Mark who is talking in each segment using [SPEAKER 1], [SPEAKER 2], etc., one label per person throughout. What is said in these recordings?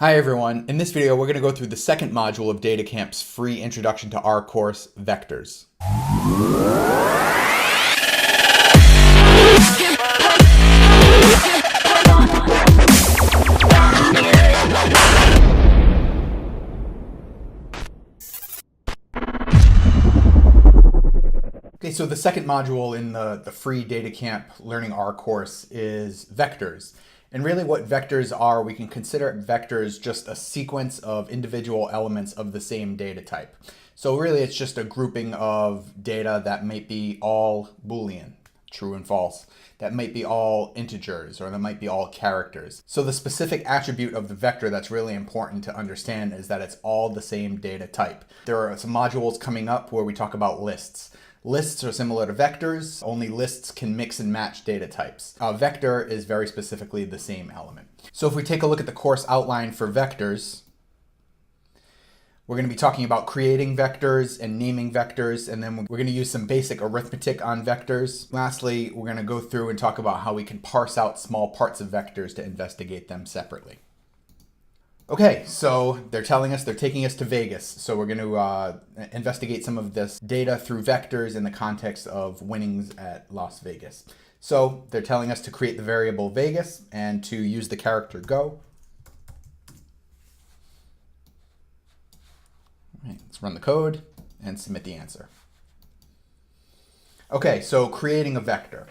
[SPEAKER 1] Hi everyone, in this video we're going to go through the second module of Datacamp's free introduction to R course, Vectors. Okay, so the second module in the free Datacamp Learning R course is vectors. And really what vectors are, we can consider vectors just a sequence of individual elements of the same data type. So really it's just a grouping of data that might be all Boolean, true and false, that might be all integers, or that might be all characters. So the specific attribute of the vector that's really important to understand is that it's all the same data type. There are some modules coming up where we talk about lists. Lists are similar to vectors, only lists can mix and match data types. A vector is very specifically the same element. So if we take a look at the course outline for vectors, we're going to be talking about creating vectors and naming vectors, and then we're going to use some basic arithmetic on vectors. Lastly, we're going to go through and talk about how we can parse out small parts of vectors to investigate them separately. Okay, so they're taking us to Vegas. So we're going to investigate some of this data through vectors in the context of winnings at Las Vegas. So they're telling us to create the variable Vegas and to use the character go. All right, let's run the code and submit the answer. Okay, so creating a vector.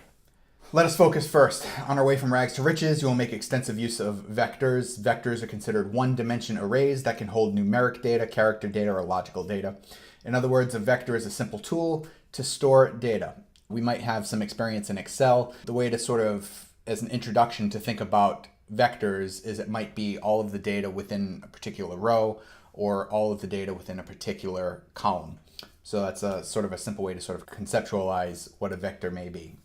[SPEAKER 1] Let us focus first. On our way from rags to riches, you will make extensive use of vectors. Vectors are considered one-dimension arrays that can hold numeric data, character data, or logical data. In other words, a vector is a simple tool to store data. We might have some experience in Excel. The way to sort of, as an introduction to think about vectors is it might be all of the data within a particular row or all of the data within a particular column. So that's a sort of a simple way to sort of conceptualize what a vector may be.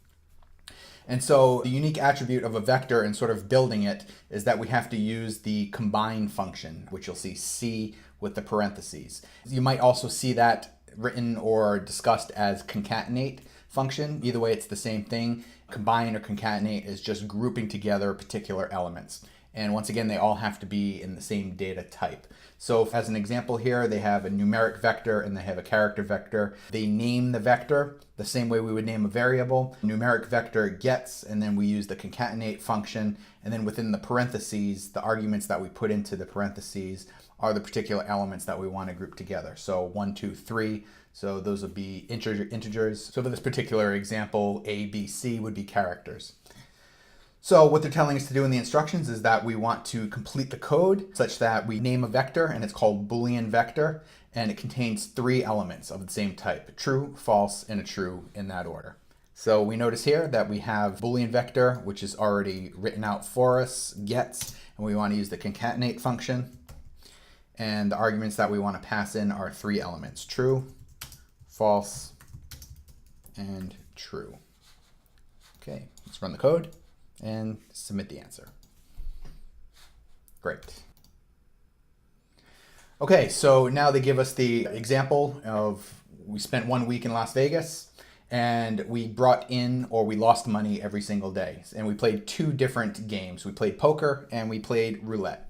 [SPEAKER 1] And so the unique attribute of a vector and sort of building it is that we have to use the combine function, which you'll see C with the parentheses. You might also see that written or discussed as concatenate function. Either way, it's the same thing. Combine or concatenate is just grouping together particular elements. And once again, they all have to be in the same data type. So as an example here, they have a numeric vector and they have a character vector. They name the vector the same way we would name a variable. Numeric vector gets, and then we use the concatenate function. And then within the parentheses, the arguments that we put into the parentheses are the particular elements that we want to group together. So 1, 2, 3. So those would be integers. So for this particular example, A, B, C would be characters. So what they're telling us to do in the instructions is that we want to complete the code such that we name a vector, and it's called Boolean vector, and it contains 3 elements of the same type, true, false, and a true in that order. So we notice here that we have Boolean vector, which is already written out for us, gets, and we want to use the concatenate function. And the arguments that we want to pass in are 3 elements, true, false, and true. Okay, let's run the code and submit the answer. Great. Okay, so now they give us the example of we spent 1 week in Las Vegas and we brought in or we lost money every single day. And we played 2 different games. We played poker and we played roulette.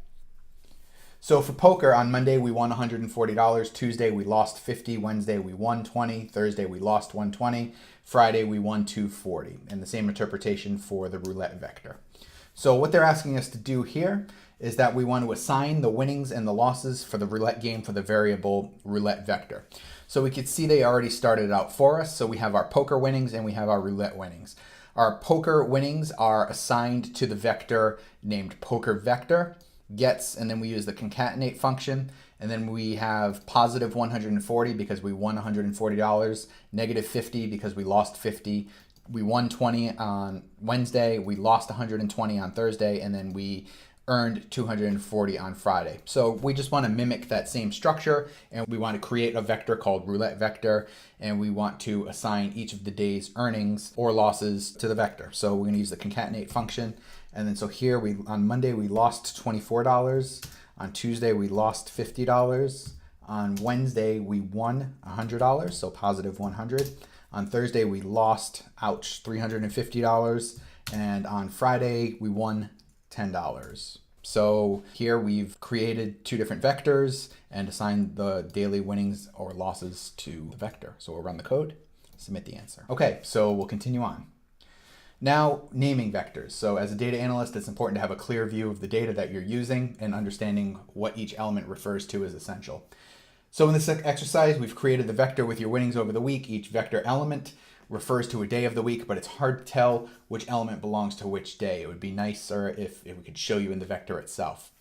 [SPEAKER 1] So for poker, on Monday we won $140, Tuesday we lost $50, Wednesday we won $20, Thursday we lost $120, Friday we won $240, and the same interpretation for the roulette vector. So what they're asking us to do here is that we want to assign the winnings and the losses for the roulette game for the variable roulette vector. So we could see they already started out for us. So we have our poker winnings and we have our roulette winnings. Our poker winnings are assigned to the vector named poker vector. Gets, and then we use the concatenate function, and then we have positive 140 because we won $140, negative 50 because we lost 50, we won 20 on Wednesday, we lost 120 on Thursday, and then we earned 240 on Friday. So we just want to mimic that same structure, and we want to create a vector called roulette vector, and we want to assign each of the day's earnings or losses to the vector. So we're going to use the concatenate function. And then so here on Monday we lost $24, on Tuesday we lost $50, on Wednesday we won $100, so positive 100. On Thursday we lost, ouch, $350, and on Friday we won $10. So here we've created two different vectors and assigned the daily winnings or losses to the vector. So we'll run the code, submit the answer. Okay, so we'll continue on. Now, naming vectors. So as a data analyst, it's important to have a clear view of the data that you're using, and understanding what each element refers to is essential. So in this exercise, we've created the vector with your winnings over the week. Each vector element refers to a day of the week, but it's hard to tell which element belongs to which day. It would be nicer if we could show you in the vector itself.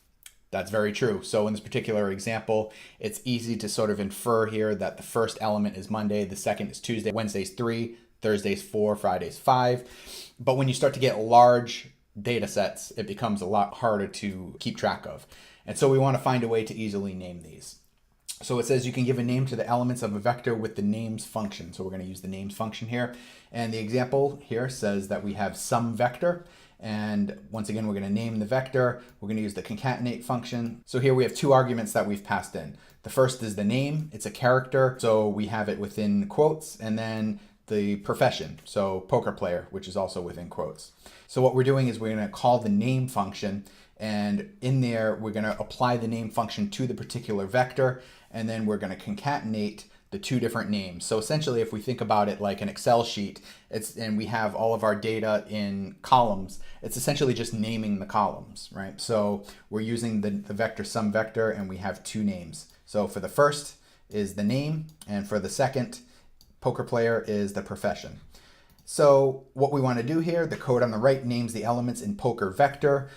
[SPEAKER 1] That's very true. So in this particular example, it's easy to sort of infer here that the first element is Monday, the second is Tuesday, Wednesday's 3, Thursday's 4, Friday's 5. But when you start to get large data sets, it becomes a lot harder to keep track of. And so we want to find a way to easily name these. So it says you can give a name to the elements of a vector with the names function. So we're going to use the names function here. And the example here says that we have some vector. And once again, we're going to name the vector. We're going to use the concatenate function. So here we have two arguments that we've passed in. The first is the name. It's a character, so we have it within quotes. And then the profession, so poker player, which is also within quotes. So what we're doing is we're going to call the name function. And in there, we're going to apply the name function to the particular vector. And then we're going to concatenate the two different names. So essentially, if we think about it like an Excel sheet, and we have all of our data in columns, it's essentially just naming the columns, right? So we're using the vector sum vector, and we have two names. So for the first is the name, and for the second, poker player, is the profession. So what we want to do here, the code on the right names the elements in poker vector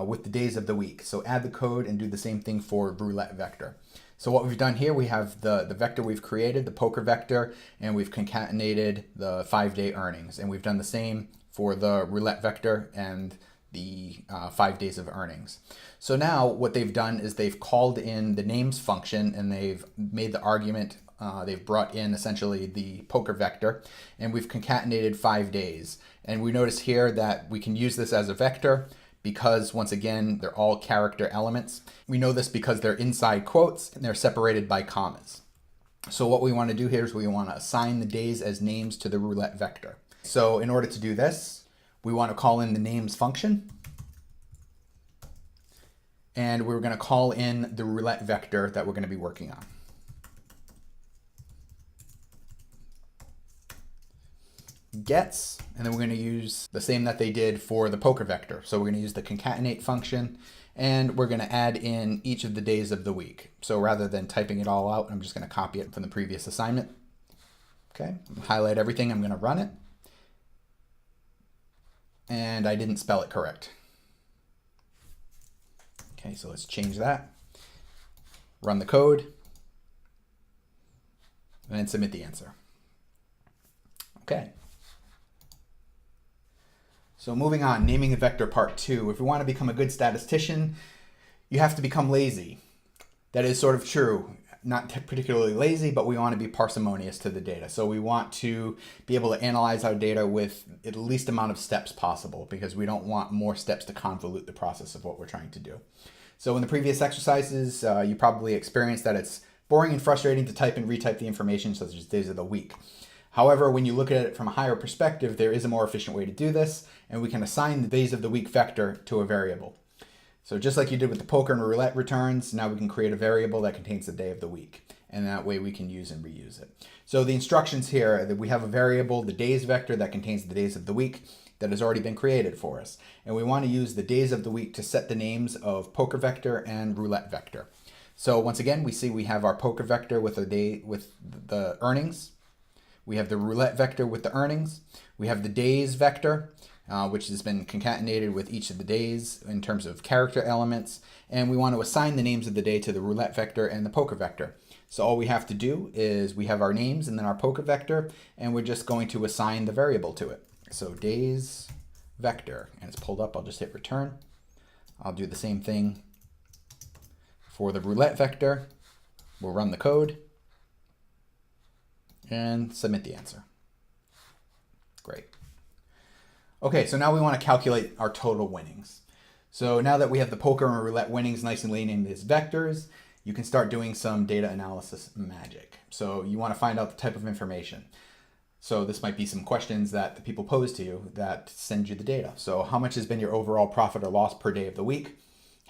[SPEAKER 1] with the days of the week. So add the code and do the same thing for roulette vector. So what we've done here, we have the vector we've created, the poker vector, and we've concatenated the 5-day earnings. And we've done the same for the roulette vector and the 5 days of earnings. So now what they've done is they've called in the names function, and they've made the argument. They've brought in essentially the poker vector, and we've concatenated 5 days. And we notice here that we can use this as a vector because, once again, they're all character elements. We know this because they're inside quotes and they're separated by commas. So what we want to do here is we want to assign the days as names to the roulette vector. So in order to do this, we want to call in the names function. And we're going to call in the roulette vector that we're going to be working on. Gets, and then we're going to use the same that they did for the poker vector. So we're going to use the concatenate function, and we're going to add in each of the days of the week. So rather than typing it all out, I'm just going to copy it from the previous assignment. Okay, highlight everything, I'm going to run it. And I didn't spell it correct. Okay, so let's change that. Run the code, and then submit the answer. Okay. So moving on, naming a vector part 2. If we want to become a good statistician, you have to become lazy. That is sort of true. Not particularly lazy, but we want to be parsimonious to the data. So we want to be able to analyze our data with the least amount of steps possible, because we don't want more steps to convolute the process of what we're trying to do. So in the previous exercises, you probably experienced that it's boring and frustrating to type and retype the information, such as days of the week. However, when you look at it from a higher perspective, there is a more efficient way to do this, and we can assign the days of the week vector to a variable. So just like you did with the poker and roulette returns, now we can create a variable that contains the day of the week, and that way we can use and reuse it. So the instructions here, that we have a variable, the days vector, that contains the days of the week that has already been created for us. And we want to use the days of the week to set the names of poker vector and roulette vector. So once again, we see we have our poker vector with the earnings. We have the roulette vector with the earnings. We have the days vector, which has been concatenated with each of the days in terms of character elements. And we want to assign the names of the day to the roulette vector and the poker vector. So all we have to do is we have our names and then our poker vector, and we're just going to assign the variable to it. So days vector, and it's pulled up. I'll just hit return. I'll do the same thing for the roulette vector. We'll run the code and submit the answer. Great. Okay, so now we want to calculate our total winnings. So now that we have the poker and roulette winnings nice and named as vectors, you can start doing some data analysis magic. So you want to find out the type of information. So this might be some questions that the people pose to you that send you the data. So how much has been your overall profit or loss per day of the week?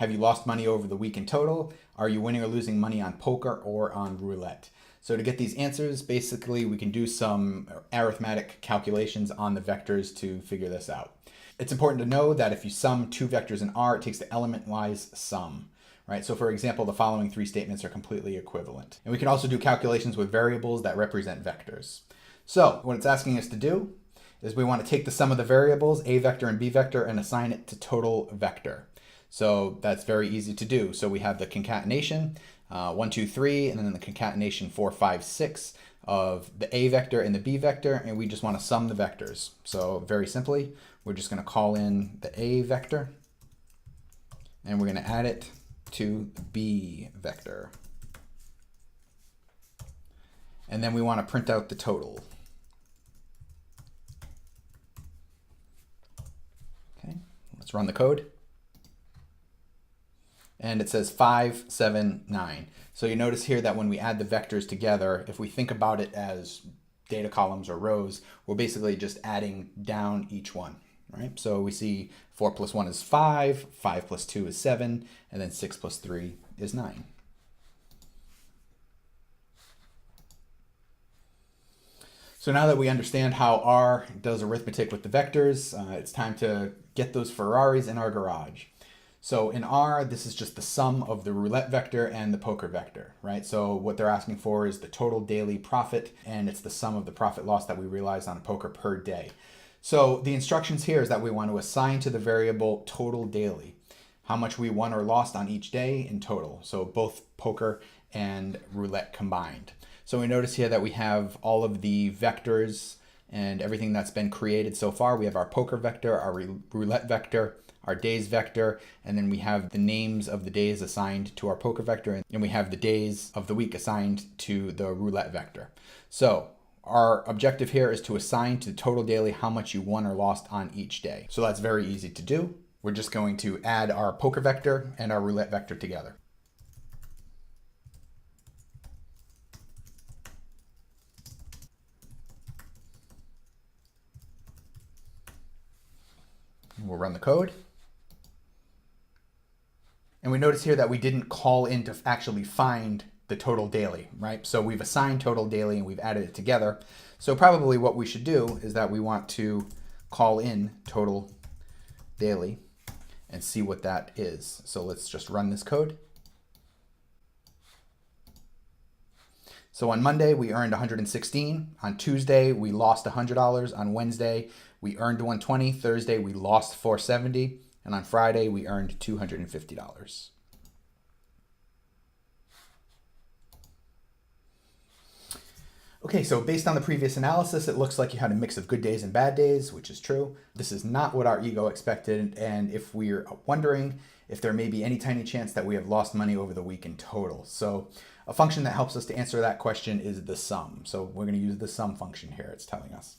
[SPEAKER 1] Have you lost money over the week in total? Are you winning or losing money on poker or on roulette? So to get these answers, basically we can do some arithmetic calculations on the vectors to figure this out. It's important to know that if you sum two vectors in R, it takes the element-wise sum. Right? So for example, the following three statements are completely equivalent. And we can also do calculations with variables that represent vectors. So what it's asking us to do is we want to take the sum of the variables, a vector and b vector, and assign it to total vector. So that's very easy to do. So we have the concatenation, 1, 2, 3, and then the concatenation 4, 5, 6 of the a vector and the b vector, and we just want to sum the vectors. So very simply, we're just going to call in the a vector, and we're going to add it to the b vector. And then we want to print out the total. Okay, let's run the code. And it says 5, 7, 9. So you notice here that when we add the vectors together, if we think about it as data columns or rows, we're basically just adding down each one. Right? So we see 4 plus 1 is 5, 5 plus 2 is 7, and then 6 plus 3 is 9. So now that we understand how R does arithmetic with the vectors, it's time to get those Ferraris in our garage. So in R, this is just the sum of the roulette vector and the poker vector, right? So what they're asking for is the total daily profit, and it's the sum of the profit loss that we realized on poker per day. So the instructions here is that we want to assign to the variable total daily, how much we won or lost on each day in total. So both poker and roulette combined. So we notice here that we have all of the vectors and everything that's been created so far. We have our poker vector, our roulette vector, our days vector, and then we have the names of the days assigned to our poker vector, and we have the days of the week assigned to the roulette vector. So our objective here is to assign to total daily how much you won or lost on each day. So that's very easy to do. We're just going to add our poker vector and our roulette vector together. We'll run the code. And we notice here that we didn't call in to actually find the total daily, right? So we've assigned total daily and we've added it together. So probably what we should do is that we want to call in total daily and see what that is. So let's just run this code. So on Monday, we earned 116. On Tuesday, we lost $100. On Wednesday, we earned 120. Thursday, we lost 470. And on Friday, we earned $250. Okay, so based on the previous analysis, it looks like you had a mix of good days and bad days, which is true. This is not what our ego expected, and if we're wondering if there may be any tiny chance that we have lost money over the week in total. So a function that helps us to answer that question is the sum. So we're going to use the sum function here, it's telling us.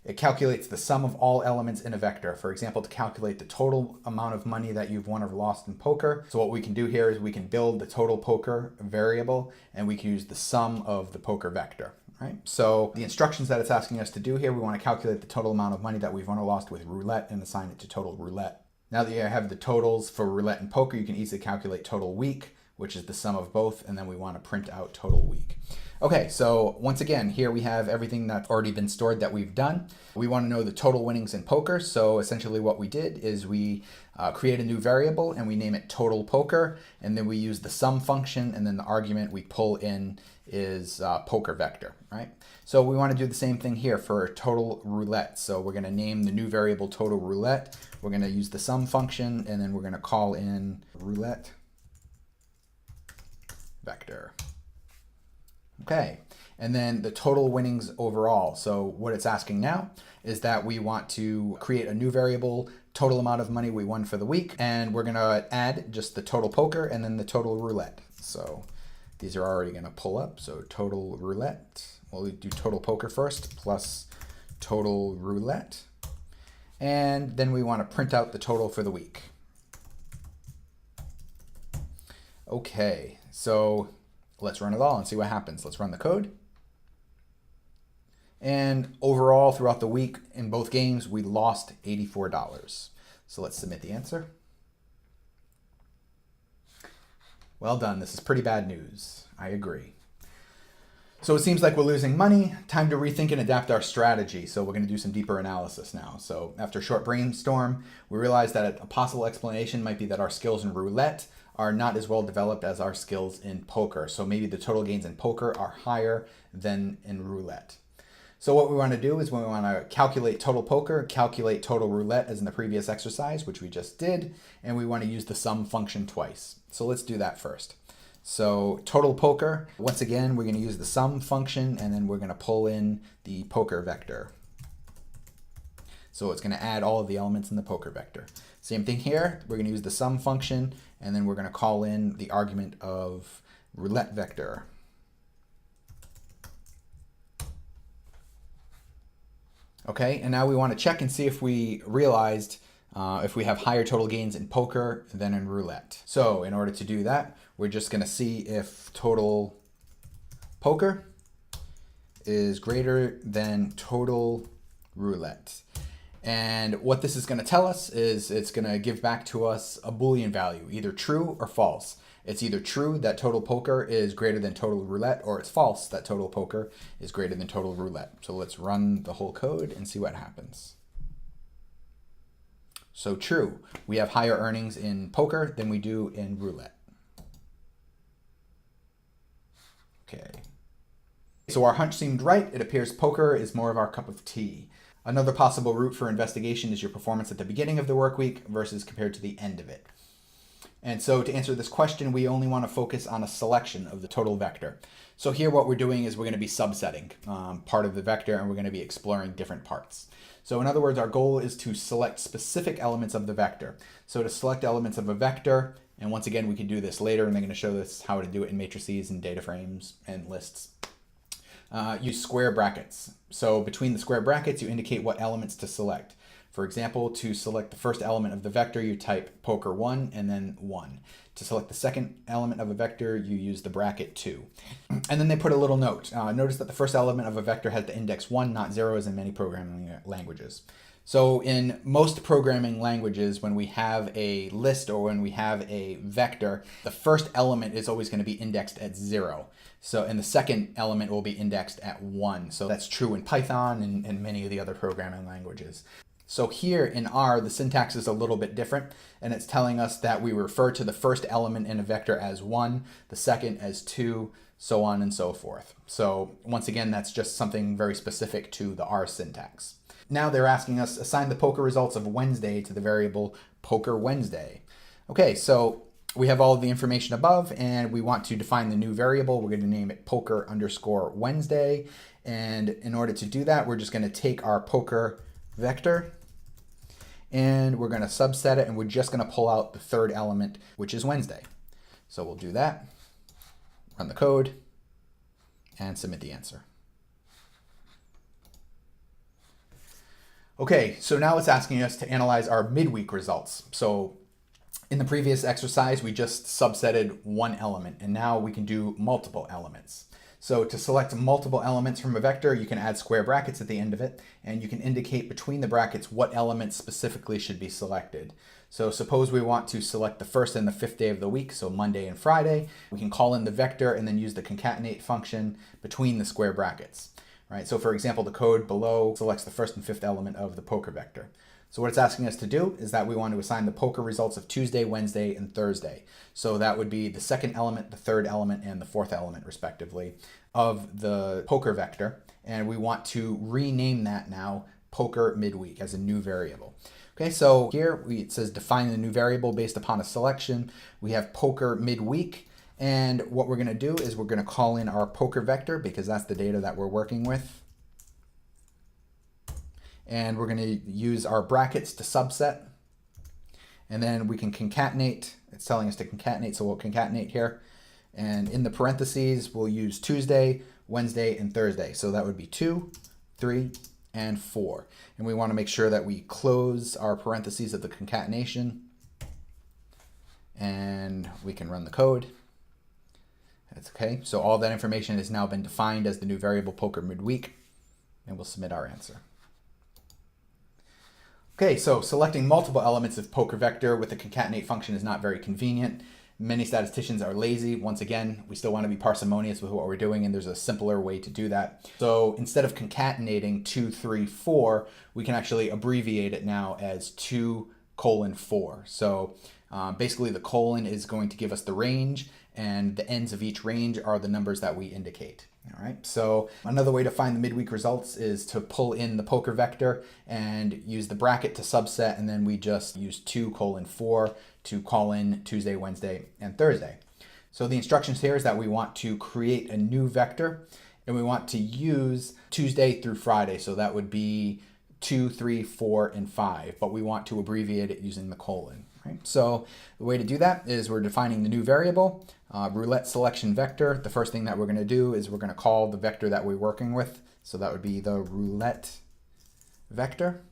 [SPEAKER 1] It calculates the sum of all elements in a vector. For example, to calculate the total amount of money that you've won or lost in poker. So what we can do here is we can build the total poker variable, and we can use the sum of the poker vector, right? So the instructions that it's asking us to do here, we want to calculate the total amount of money that we've won or lost with roulette and assign it to total roulette. Now that you have the totals for roulette and poker, you can easily calculate total week, which is the sum of both, and then we want to print out total week. Okay, so once again, here we have everything that's already been stored that we've done. We want to know the total winnings in poker, so essentially what we did is we create a new variable and we name it total poker, and then we use the sum function, and then the argument we pull in is poker vector, right? So we want to do the same thing here for total roulette. So we're going to name the new variable total roulette. We're going to use the sum function, and then we're going to call in roulette vector. Okay, and then the total winnings overall. So what it's asking now is that we want to create a new variable, total amount of money we won for the week, and we're gonna add just the total poker and then the total roulette. So these are already gonna pull up. So total roulette, we'll do total poker first plus total roulette. And then we wanna print out the total for the week. Okay, so let's run it all and see what happens. Let's run the code. And overall, throughout the week in both games, we lost $84. So let's submit the answer. Well done. This is pretty bad news. I agree. So it seems like we're losing money. Time to rethink and adapt our strategy. So we're going to do some deeper analysis now. So after a short brainstorm, we realized that a possible explanation might be that our skills in roulette are not as well developed as our skills in poker. So maybe the total gains in poker are higher than in roulette. So what we want to do is we want to calculate total poker, calculate total roulette as in the previous exercise, which we just did, and we want to use the sum function twice. So let's do that first. So total poker, once again, we're going to use the sum function, and then we're going to pull in the poker vector. So it's going to add all of the elements in the poker vector. Same thing here, we're going to use the sum function, and then we're going to call in the argument of roulette vector. Okay, and now we want to check and see if we realized if we have higher total gains in poker than in roulette. So in order to do that, we're just going to see if total poker is greater than total roulette. And what this is going to tell us is it's going to give back to us a Boolean value, either true or false. It's either true that total poker is greater than total roulette, or it's false that total poker is greater than total roulette. So let's run the whole code and see what happens. So true, we have higher earnings in poker than we do in roulette. Okay. So our hunch seemed right. It appears poker is more of our cup of tea. Another possible route for investigation is your performance at the beginning of the work week versus compared to the end of it. And so to answer this question, we only want to focus on a selection of the total vector. So here what we're doing is we're going to be subsetting part of the vector, and we're going to be exploring different parts. So in other words, our goal is to select specific elements of the vector. So to select elements of a vector, and once again, we can do this later, and I'm going to show this how to do it in matrices and data frames and lists. Use square brackets. So between the square brackets, you indicate what elements to select. For example, to select the first element of the vector, you type poker1 and then 1. To select the second element of a vector, you use the bracket 2. And then they put a little note. Notice that the first element of a vector has the index 1, not 0, as in many programming languages. So in most programming languages, when we have a list or when we have a vector, the first element is always going to be indexed at 0. And the second element will be indexed at 1. So that's true in Python and many of the other programming languages. So here in R, the syntax is a little bit different, and it's telling us that we refer to the first element in a vector as 1, the second as 2, so on and so forth. So once again, that's just something very specific to the R syntax. Now they're asking us, assign the poker results of Wednesday to the variable poker Wednesday. Okay, so we have all of the information above, and we want to define the new variable. We're going to name it poker_Wednesday. And in order to do that, we're just going to take our poker vector, and we're going to subset it, and we're just going to pull out the third element, which is Wednesday. So we'll do that, run the code, and submit the answer. Okay, so now it's asking us to analyze our midweek results. So in the previous exercise, we just subsetted one element, and now we can do multiple elements. So to select multiple elements from a vector, you can add square brackets at the end of it, and you can indicate between the brackets what elements specifically should be selected. So suppose we want to select the first and the fifth day of the week, so Monday and Friday. We can call in the vector and then use the concatenate function between the square brackets. Right? So for example, the code below selects the first and fifth element of the poker vector. So what it's asking us to do is that we want to assign the poker results of Tuesday, Wednesday, and Thursday. So that would be the second element, the third element, and the fourth element, respectively, of the poker vector. And we want to rename that now poker midweek as a new variable. Okay, so here it says define the new variable based upon a selection. We have poker midweek. And what we're going to do is we're going to call in our poker vector because that's the data that we're working with. And we're going to use our brackets to subset. And then we can concatenate. It's telling us to concatenate, so we'll concatenate here. And in the parentheses, we'll use Tuesday, Wednesday, and Thursday. So that would be 2, 3, and 4. And we want to make sure that we close our parentheses of the concatenation. And we can run the code. That's okay. So all that information has now been defined as the new variable poker midweek. And we'll submit our answer. Okay, so selecting multiple elements of poker vector with the concatenate function is not very convenient. Many statisticians are lazy. Once again, we still want to be parsimonious with what we're doing, and there's a simpler way to do that. So instead of concatenating 2, 3, 4, we can actually abbreviate it now as 2:4. So basically the colon is going to give us the range, and the ends of each range are the numbers that we indicate. All right, so another way to find the midweek results is to pull in the poker vector and use the bracket to subset, and then we just use 2:4 to call in Tuesday, Wednesday, and Thursday. So the instructions here is that we want to create a new vector, and we want to use Tuesday through Friday. So that would be 2, 3, 4, and 5, but we want to abbreviate it using the colon. Right? So the way to do that is we're defining the new variable, roulette selection vector. The first thing that we're going to do is we're going to call the vector that we're working with. So that would be the roulette vector.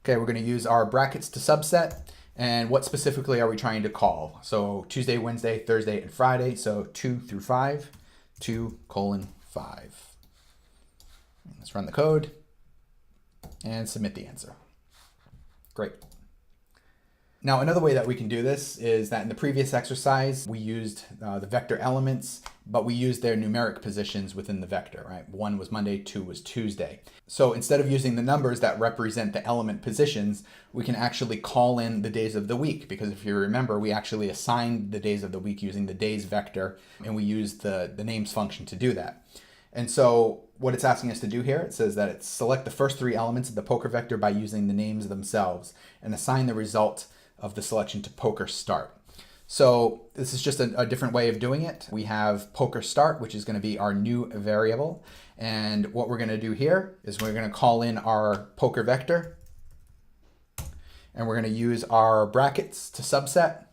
[SPEAKER 1] Okay, we're going to use our brackets to subset. And what specifically are we trying to call? So Tuesday, Wednesday, Thursday, and Friday. So 2 through 5, 2:5. Let's run the code and submit the answer. Great. Now, another way that we can do this is that in the previous exercise, we used the vector elements, but we used their numeric positions within the vector, right? 1 was Monday, 2 was Tuesday. So instead of using the numbers that represent the element positions, we can actually call in the days of the week, because if you remember, we actually assigned the days of the week using the days vector, and we used the names function to do that. And so what it's asking us to do here, it says that it's select the first 3 elements of the poker vector by using the names themselves and assign the result of the selection to poker start. So this is just a different way of doing it. We have poker start, which is going to be our new variable. And what we're going to do here is we're going to call in our poker vector, and we're going to use our brackets to subset,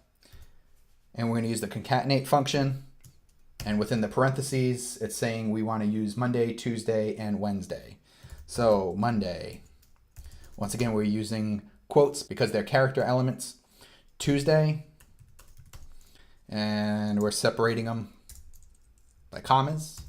[SPEAKER 1] and we're going to use the concatenate function. And within the parentheses, it's saying we want to use Monday, Tuesday, and Wednesday. So Monday, once again, we're using quotes because they're character elements. Tuesday, and we're separating them by commas.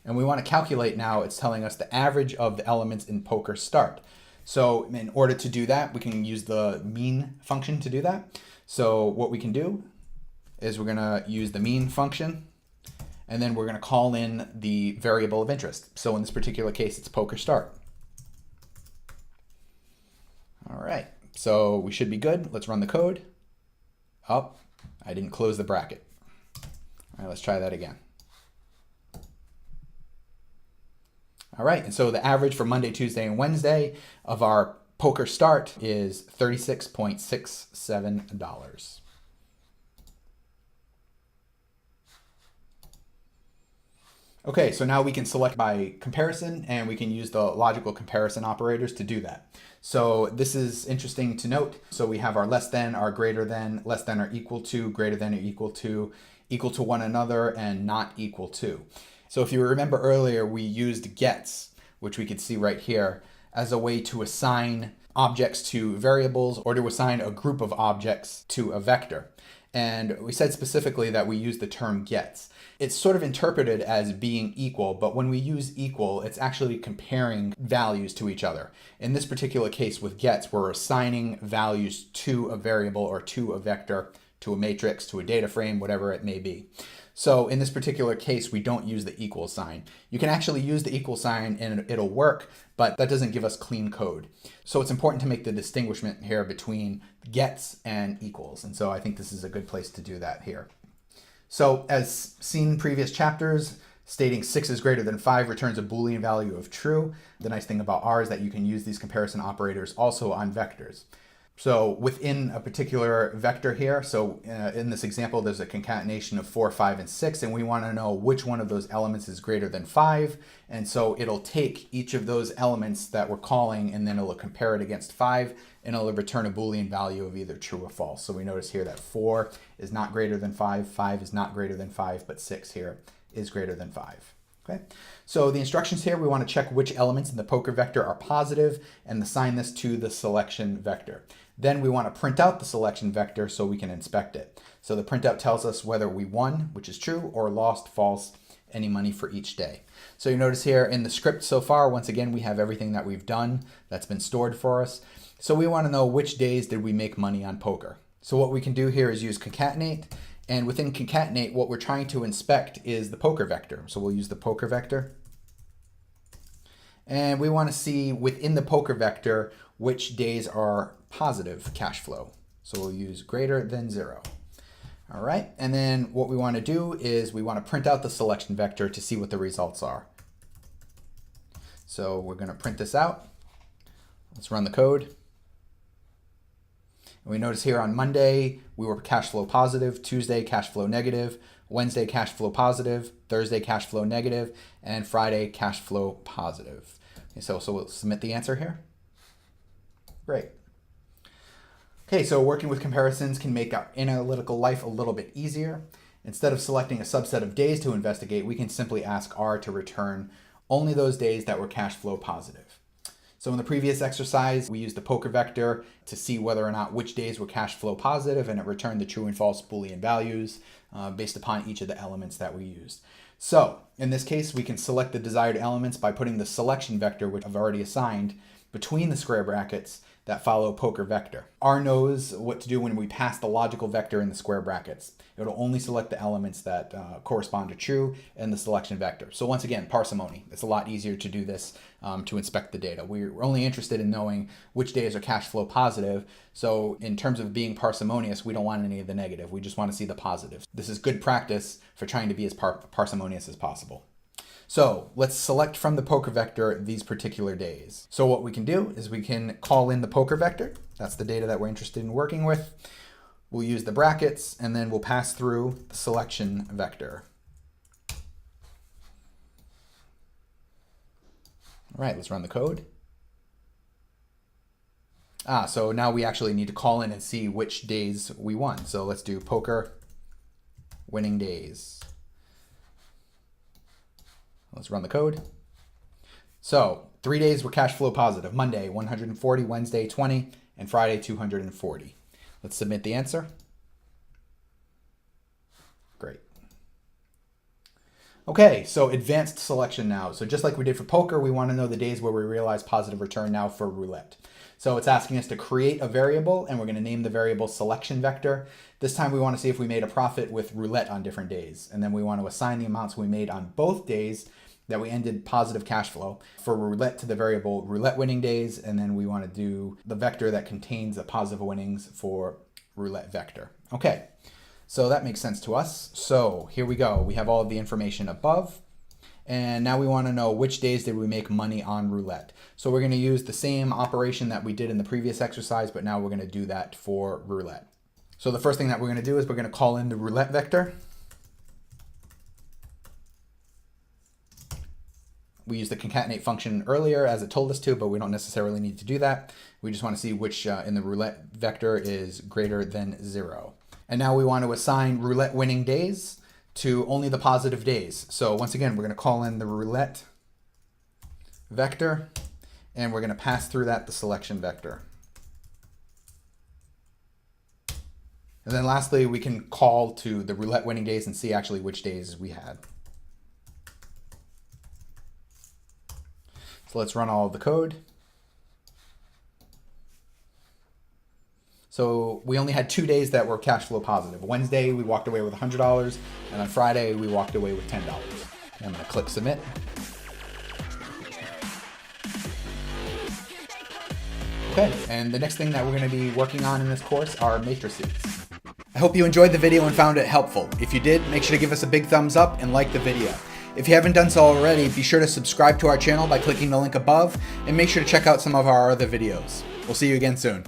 [SPEAKER 1] And we want to calculate now, it's telling us the average of the elements in poker start. So in order to do that, we can use the mean function to do that. So what we can do is we're going to use the mean function, and then we're going to call in the variable of interest. So in this particular case, it's poker start. All right, so we should be good. Let's run the code. Oh, I didn't close the bracket. All right, let's try that again. All right, and so the average for Monday, Tuesday, and Wednesday of our poker start is $36.67. Okay, so now we can select by comparison, and we can use the logical comparison operators to do that. So this is interesting to note. So we have our less than, our greater than, less than or equal to, greater than or equal to one another, and not equal to. So if you remember earlier, we used gets, which we could see right here, as a way to assign objects to variables or to assign a group of objects to a vector. And we said specifically that we use the term gets. It's sort of interpreted as being equal, but when we use equal, it's actually comparing values to each other. In this particular case with gets, we're assigning values to a variable or to a vector, to a matrix, to a data frame, whatever it may be. So in this particular case, we don't use the equal sign. You can actually use the equal sign and it'll work, but that doesn't give us clean code. So it's important to make the distinguishment here between gets and equals. And so I think this is a good place to do that here. So as seen in previous chapters, stating 6 is greater than 5 returns a Boolean value of true. The nice thing about R is that you can use these comparison operators also on vectors. So within a particular vector here, so in this example, there's a concatenation of 4, 5, and 6, and we want to know which one of those elements is greater than 5. And so it'll take each of those elements that we're calling, and then it'll compare it against 5, and it'll return a Boolean value of either true or false. So we notice here that 4 is not greater than 5, 5 is not greater than 5, but 6 here is greater than 5. Okay, so the instructions here, we want to check which elements in the poker vector are positive and assign this to the selection vector. Then we want to print out the selection vector so we can inspect it. So the printout tells us whether we won, which is true, or lost, false, any money for each day. So you notice here in the script so far, once again, we have everything that we've done that's been stored for us. So we want to know which days did we make money on poker. So what we can do here is use concatenate, and within concatenate, what we're trying to inspect is the poker vector. So we'll use the poker vector. And we want to see within the poker vector which days are positive cash flow. So we'll use greater than 0. All right, and then what we want to do is we want to print out the selection vector to see what the results are. So we're going to print this out. Let's run the code. And we notice here on Monday, we were cash flow positive, Tuesday, cash flow negative, Wednesday, cash flow positive, Thursday, cash flow negative, and Friday, cash flow positive. Okay, so we'll submit the answer here. Great. Okay, so working with comparisons can make our analytical life a little bit easier. Instead of selecting a subset of days to investigate, we can simply ask R to return only those days that were cash flow positive. So in the previous exercise, we used the poker vector to see whether or not which days were cash flow positive, and it returned the true and false Boolean values based upon each of the elements that we used. So in this case, we can select the desired elements by putting the selection vector, which I've already assigned, between the square brackets that follow poker vector. R knows what to do when we pass the logical vector in the square brackets. It'll only select the elements that correspond to true in the selection vector. So once again, parsimony. It's a lot easier to do this to inspect the data. We're only interested in knowing which days are cash flow positive. So in terms of being parsimonious, we don't want any of the negative. We just want to see the positives. This is good practice for trying to be as parsimonious as possible. So let's select from the poker vector these particular days. So what we can do is we can call in the poker vector. That's the data that we're interested in working with. We'll use the brackets, and then we'll pass through the selection vector. All right, let's run the code. So now we actually need to call in and see which days we won. So let's do poker winning days. Let's run the code. So 3 days were cash flow positive. Monday, 140, Wednesday, 20, and Friday, 240. Let's submit the answer. Great. Okay, so advanced selection now. So just like we did for poker, we want to know the days where we realize positive return now for roulette. So it's asking us to create a variable, and we're going to name the variable selection vector. This time we want to see if we made a profit with roulette on different days. And then we want to assign the amounts we made on both days that we ended positive cash flow for roulette to the variable roulette winning days. And then we want to do the vector that contains the positive winnings for roulette vector. Okay, so that makes sense to us. So here we go. We have all of the information above. And now we want to know which days did we make money on roulette. So we're going to use the same operation that we did in the previous exercise, but now we're going to do that for roulette. So the first thing that we're going to do is we're going to call in the roulette vector. We used the concatenate function earlier as it told us to, but we don't necessarily need to do that. We just want to see which in the roulette vector is greater than 0. And now we want to assign roulette winning days to only the positive days. So once again, we're going to call in the roulette vector, and we're going to pass through that the selection vector. And then lastly, we can call to the roulette winning days and see actually which days we had. So let's run all of the code. So we only had 2 days that were cash flow positive. Wednesday, we walked away with $100, and on Friday, we walked away with $10. I'm going to click submit. Okay, and the next thing that we're going to be working on in this course are matrices. I hope you enjoyed the video and found it helpful. If you did, make sure to give us a big thumbs up and like the video. If you haven't done so already, be sure to subscribe to our channel by clicking the link above, and make sure to check out some of our other videos. We'll see you again soon.